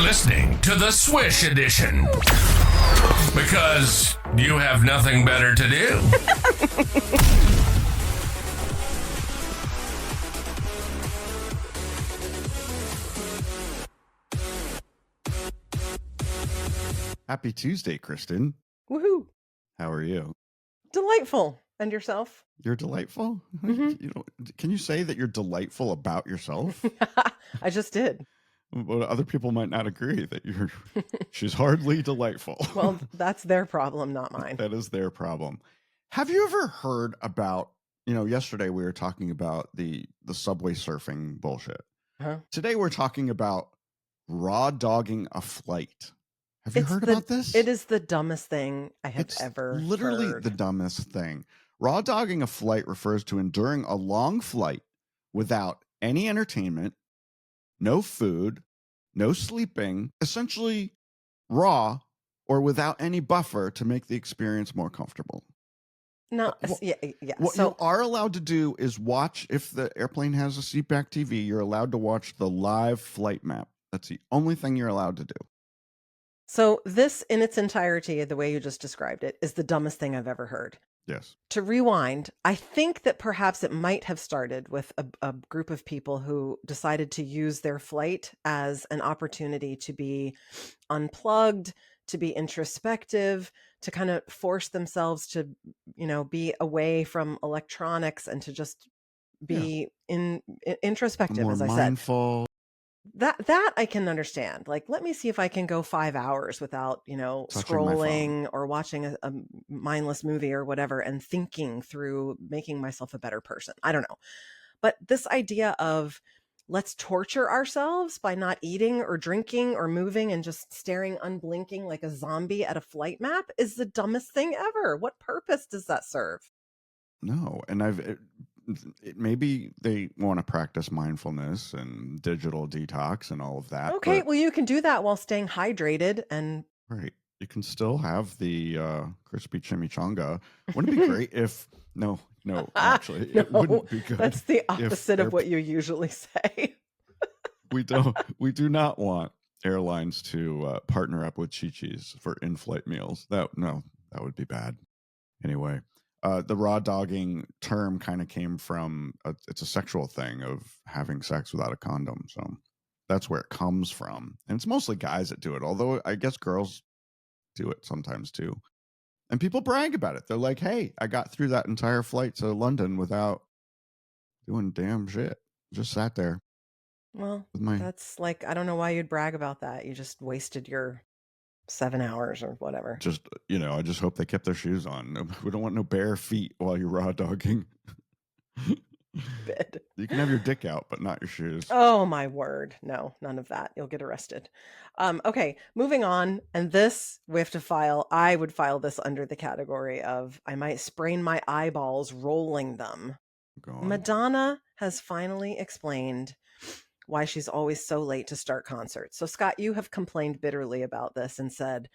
listening to the Swish Edition because you have nothing better to do. Happy Tuesday, Kristen. Woohoo. How are you? Delightful. And yourself? You're delightful? Mm-hmm. Can you say that you're delightful about yourself? I just did. Well, other people might not agree that she's hardly delightful. Well, that's their problem, not mine. That is their problem. Have you ever heard about, yesterday we were talking about the subway surfing bullshit. Huh? Today we're talking about raw dogging a flight. Have you heard about this? It is the dumbest thing I have ever heard. Literally the dumbest thing. Raw dogging a flight refers to enduring a long flight without any entertainment, no food, no sleeping, essentially raw or without any buffer to make the experience more comfortable. No, yeah. What you are allowed to do is watch, if the airplane has a seatback TV, you're allowed to watch the live flight map. That's the only thing you're allowed to do. So this in its entirety, the way you just described it, is the dumbest thing I've ever heard. Yes. To rewind, I think that perhaps it might have started with a group of people who decided to use their flight as an opportunity to be unplugged, to be introspective, to kind of force themselves to, be away from electronics and to just be introspective, more as I mindful. said. That I can understand. Like, let me see if I can go 5 hours without, scrolling or watching a mindless movie or whatever and thinking through making myself a better person. I don't know. But this idea of let's torture ourselves by not eating or drinking or moving and just staring unblinking like a zombie at a flight map is the dumbest thing ever. What purpose does that serve? No. And maybe they want to practice mindfulness and digital detox and all of that. Okay, well, you can do that while staying hydrated and... Right. You can still have the crispy chimichanga. Wouldn't it be great if... No, actually, no, it wouldn't be good. That's the opposite of what you usually say. We do not want airlines to partner up with Chi-Chi's for in-flight meals. That would be bad. Anyway. The raw dogging term kind of came from, it's a sexual thing of having sex without a condom. So that's where it comes from. And it's mostly guys that do it, although I guess girls do it sometimes too. And people brag about it. They're like, hey, I got through that entire flight to London without doing damn shit. Just sat there. Well, that's like, I don't know why you'd brag about that. You just wasted your 7 hours or whatever. Just, I just hope they kept their shoes on. We don't want no bare feet while you're raw dogging. Bed. You can have your dick out, but not your shoes. Oh, my word. No, none of that. You'll get arrested. Okay, moving on. And this, I would file this under the category of I might sprain my eyeballs rolling them. Madonna has finally explained why she's always so late to start concerts. So, Scott, you have complained bitterly about this and said,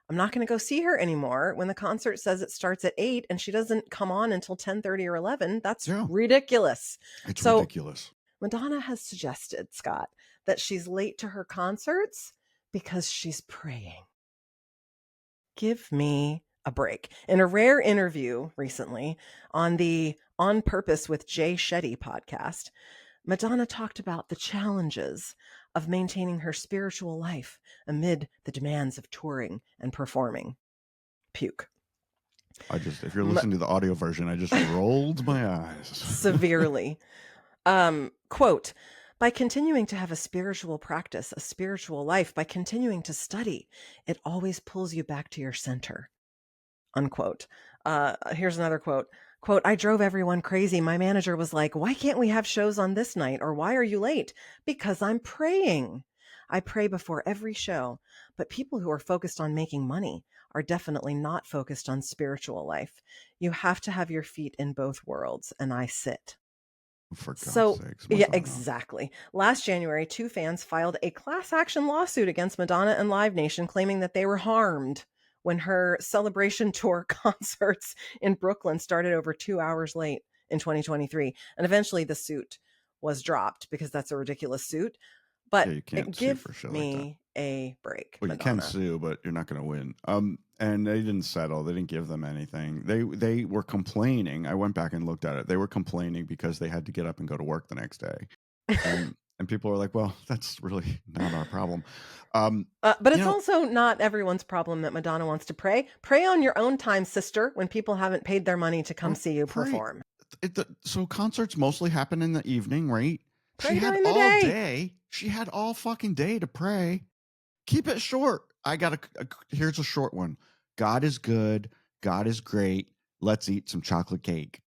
I'm not going to go see her anymore when the concert says it starts at 8 and she doesn't come on until 10:30 or 11. That's ridiculous. It's ridiculous. Madonna has suggested, Scott, that she's late to her concerts because she's praying. Give me a break. In a rare interview recently on the On Purpose with Jay Shetty podcast, Madonna talked about the challenges of maintaining her spiritual life amid the demands of touring and performing. Puke. If you're listening to the audio version, I just rolled my eyes. Severely. Quote, by continuing to have a spiritual practice, a spiritual life, by continuing to study, it always pulls you back to your center. Unquote. Here's another quote. Quote, I drove everyone crazy. My manager was like, why can't we have shows on this night? Or why are you late? Because I'm praying. I pray before every show. But people who are focused on making money are definitely not focused on spiritual life. You have to have your feet in both worlds. And I sit. For God's sakes, Madonna. Yeah, exactly. Last January, 2 fans filed a class action lawsuit against Madonna and Live Nation, claiming that they were harmed when her celebration tour concerts in Brooklyn started over 2 hours late in 2023. And eventually the suit was dropped because that's a ridiculous suit. But you can't give sue for shit me like a break, Well, you can Madonna. sue, but you're not going to win. And they didn't settle. They didn't give them anything. They were complaining. I went back and looked at it. They were complaining because they had to get up and go to work the next day. And people were like, well, that's really not our problem. But it's also not everyone's problem that Madonna wants to pray. Pray on your own time, sister, when people haven't paid their money to come see you perform. So concerts mostly happen in the evening, right? Pray She had during the all day. She had all fucking day to pray. Keep it short. Here's a short one. God is good. God is great. Let's eat some chocolate cake.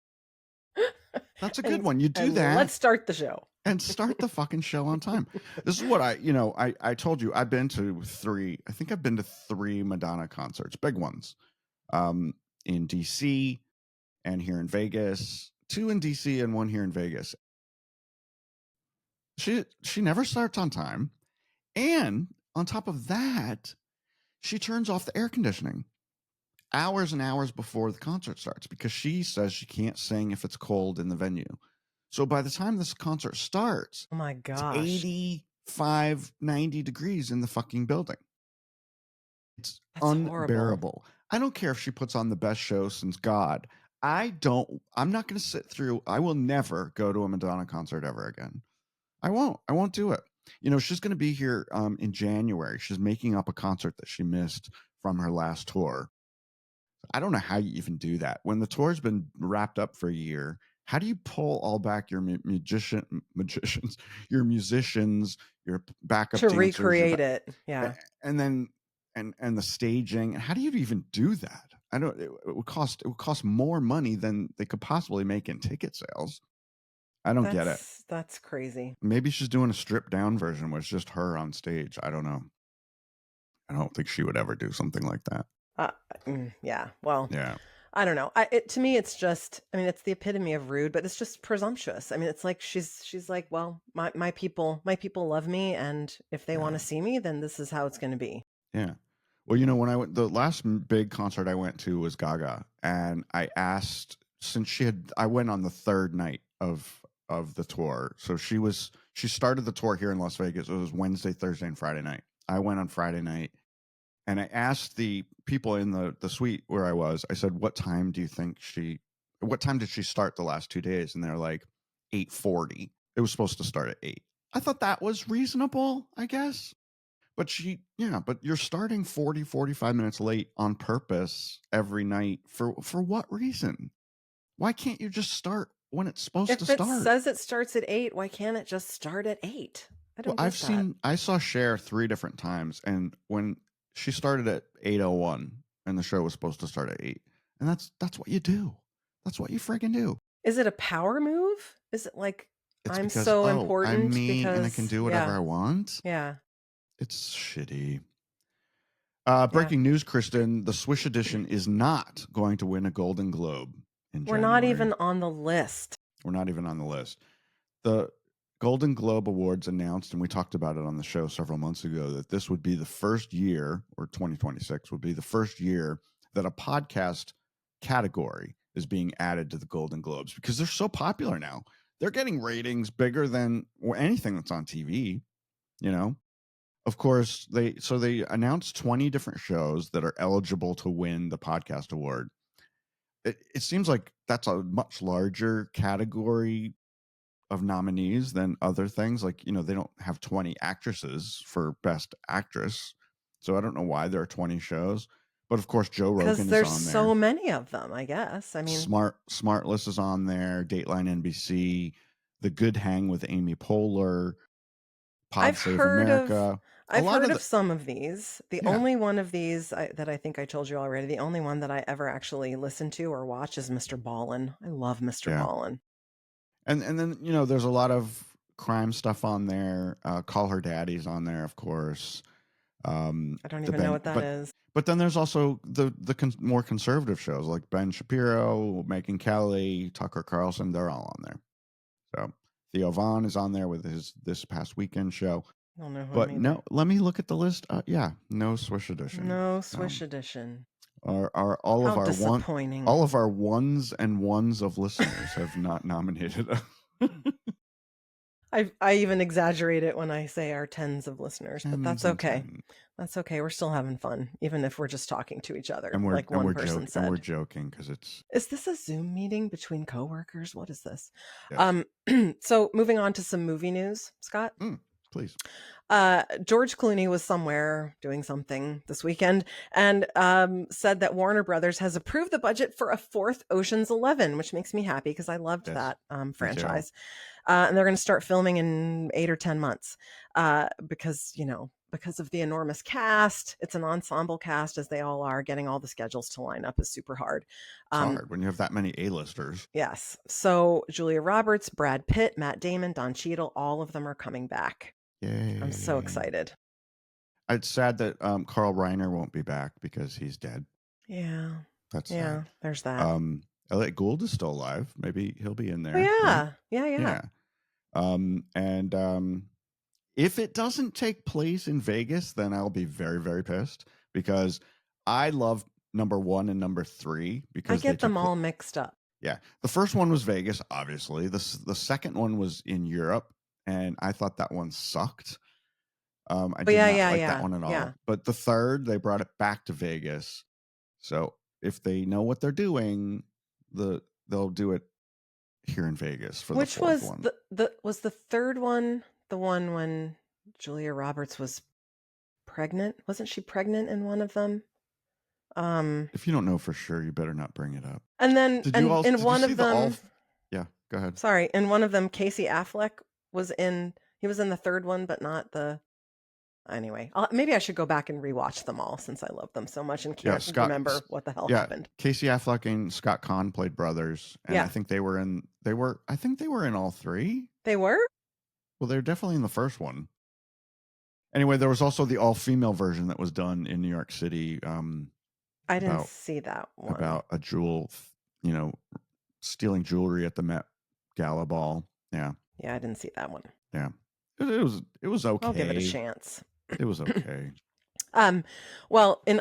That's a good one. You do that. Let's start the show. And start the fucking show on time. This is what I told you. I've been to 3. I think I've been to 3 Madonna concerts, big ones, in DC and here in Vegas. 2 in DC and 1 here in Vegas. She never starts on time, and on top of that, she turns off the air conditioning hours and hours before the concert starts because she says she can't sing if it's cold in the venue. So by the time this concert starts, oh my gosh, it's 85, 90 degrees in the fucking building. It's unbearable. Horrible. I don't care if she puts on the best show since God. I'm not going to sit through. I will never go to a Madonna concert ever again. I won't do it. She's going to be here in January. She's making up a concert that she missed from her last tour. I don't know how you even do that. When the tour's been wrapped up for a year, how do you pull all back your musicians, your backup to dancers, recreate it? Yeah. And then and the staging. How do you even do that? It would cost more money than they could possibly make in ticket sales. I don't get it. That's crazy. Maybe she's doing a stripped down version where it's just her on stage. I don't know. I don't think she would ever do something like that. Yeah. Well, yeah. I don't know. To me, it's just, it's the epitome of rude, but it's just presumptuous. It's like she's like, well, my people love me, and if they want to see me, then this is how it's going to be. Yeah. Well, when I went, the last big concert I went to was Gaga, and I asked, since I went on the 3rd night of the tour. So she started the tour here in Las Vegas. It was Wednesday, Thursday, and Friday night. I went on Friday night, and I asked the people in the suite where I was, I said, what time did she start the last 2 days? And they're like 8:40. It was supposed to start at 8. I thought that was reasonable, I guess. But but you're starting 40, 45 minutes late on purpose every night for what reason? Why can't you just start when it's supposed to start? If it says it starts at 8, why can't it just start at 8? I saw Cher 3 different times, and when she started at 8:01 and the show was supposed to start at 8. And that's what you do. That's what you friggin' do. Is it a power move? Is it like, I'm so important I'm me because, and I can do whatever I want? Yeah. It's shitty. Breaking news, Kristen, the Swish Edition is not going to win a Golden Globe in January. We're not even on the list. We're not even on the list. The Golden Globe Awards announced, and we talked about it on the show several months ago, that this would be the first year, or 2026 would be the first year that a podcast category is being added to the Golden Globes, because they're so popular now. They're getting ratings bigger than anything that's on TV, Of course, they announced 20 different shows that are eligible to win the podcast award. It seems like that's a much larger category of nominees than other things. Like, they don't have 20 actresses for Best Actress. So I don't know why there are 20 shows. But of course, Joe Rogan is on there. Because there's so many of them, I guess. Smartless is on there. Dateline NBC. The Good Hang with Amy Poehler. Pod Save America. I've heard of some of these. The only one of these that I think I told you already, the only one that I ever actually listened to or watch is Mr. Ballin. I love Mr. Ballin. And then, there's a lot of crime stuff on there. Call Her Daddy's on there, of course. I don't even know what that is. But then there's also the more conservative shows like Ben Shapiro, Megyn Kelly, Tucker Carlson. They're all on there. So Theo Vaughn is on there with his This Past Weekend show. I don't know who. But no, let me look at the list. No Swish Edition. No Swish Edition. All of our ones and ones of listeners have not nominated. I even exaggerate it when I say our tens of listeners, but that's Tens and okay. tens. That's okay. We're still having fun, even if we're just talking to each other, And we're like one person said. And we're joking because it's Is this a Zoom meeting between coworkers? What is this? yes. So moving on to some movie news, Scott. Please. George Clooney was somewhere doing something this weekend and said that Warner Brothers has approved the budget for a fourth Ocean's 11, which makes me happy because I loved that franchise. And they're going to start filming in 8 or 10 months because of the enormous cast. It's an ensemble cast, as they all are. Getting all the schedules to line up is super hard. It's hard when you have that many A-listers. Yes. So Julia Roberts, Brad Pitt, Matt Damon, Don Cheadle, all of them are coming back. Yay. I'm so excited. It's sad that Carl Reiner won't be back because he's dead. Yeah. That's sad. There's that. Elliot Gould is still alive. Maybe he'll be in there. Oh, yeah. Right? Yeah. If it doesn't take place in Vegas, then I'll be very, very pissed because I love number 1 and number 3 because I get them all mixed up. Yeah. The first one was Vegas, obviously. The second one was in Europe, and I thought that one sucked. I did not like that one at all. Yeah. But the third, they brought it back to Vegas. So if they know what they're doing, they'll do it here in Vegas for the fourth one. Was the third one the one when Julia Roberts was pregnant? Wasn't she pregnant in one of them? If you don't know for sure, you better not bring it up. And then in one of them, yeah, go ahead. Sorry, in one of them, Casey Affleck was in. He was in the third one, but not the. Anyway, maybe I should go back and rewatch them all since I love them so much and can't remember what the hell happened. Casey Affleck and Scott Conn played brothers, and I think they were in all 3. They were? Well, they're definitely in the first one. Anyway, there was also the all-female version that was done in New York City. I didn't see that one. About a jewel, stealing jewelry at the Met Gala ball. Yeah. Yeah, I didn't see that one. Yeah. It was okay. I'll give it a chance. It was okay. Well, in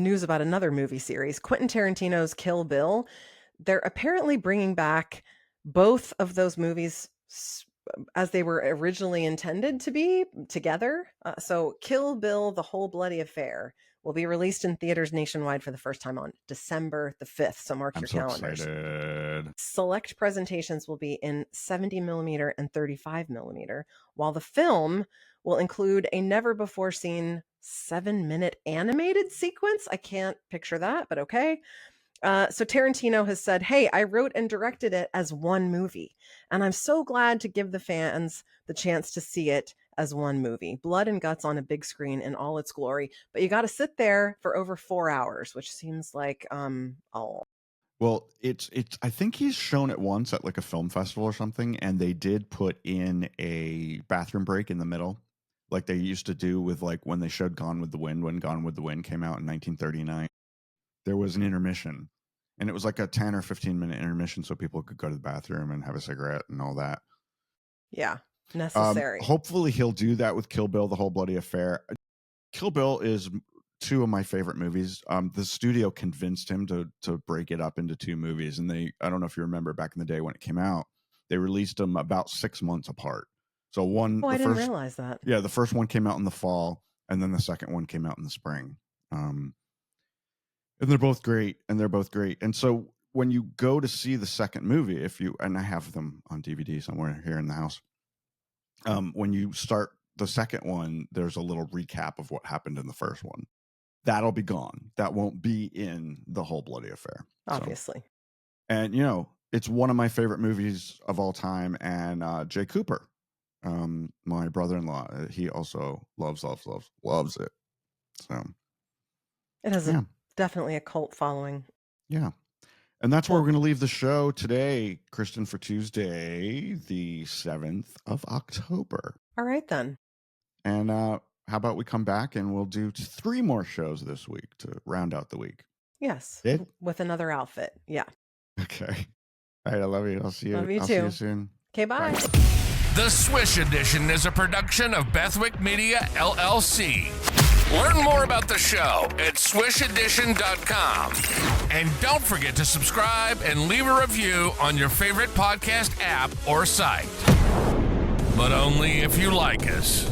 news about another movie series, Quentin Tarantino's Kill Bill, they're apparently bringing back both of those movies as they were originally intended to be together. So Kill Bill, The Whole Bloody Affair will be released in theaters nationwide for the first time on December the 5th. So mark your calendars. Excited. Select presentations will be in 70 millimeter and 35 millimeter, while the film will include a never before seen 7-minute animated sequence. I can't picture that, but okay. So Tarantino has said, hey, I wrote and directed it as one movie, and I'm so glad to give the fans the chance to see it as one movie. Blood and guts on a big screen in all its glory, but you got to sit there for over 4 hours, which seems like Well, it's I think he's shown it once at like a film festival or something, and they did put in a bathroom break in the middle, like they used to do with like when they showed Gone with the Wind, when Gone with the Wind came out in 1939. There was an intermission, and it was like a 10 or 15-minute intermission so people could go to the bathroom and have a cigarette and all that. Yeah, necessary. Hopefully he'll do that with Kill Bill, The Whole Bloody Affair. Kill Bill is 2 of my favorite movies. The studio convinced him to break it up into 2 movies, and I don't know if you remember back in the day when it came out, they released them about 6 months apart. So I didn't realize that. Yeah, the first one came out in the fall, and then the second one came out in the spring. And they're both great, and so when you go to see the second movie, and I have them on DVD somewhere here in the house, when you start the second one, there's a little recap of what happened in the first one. That'll be gone. That won't be in The Whole Bloody Affair. Obviously. So, and, it's one of my favorite movies of all time. And Jay Cooper, my brother-in-law, he also loves it. So it has definitely a cult following. Yeah. And that's where we're going to leave the show today, Kristen, for Tuesday, the 7th of October. All right, then. And how about we come back and we'll do 3 more shows this week to round out the week? Yes. With another outfit. Yeah. Okay. All right. I love you. I'll see you. Love you too. See you soon. Okay. Bye. The Swish Edition is a production of Bethwick Media, LLC. Learn more about the show at swishedition.com. And don't forget to subscribe and leave a review on your favorite podcast app or site. but only if you like us.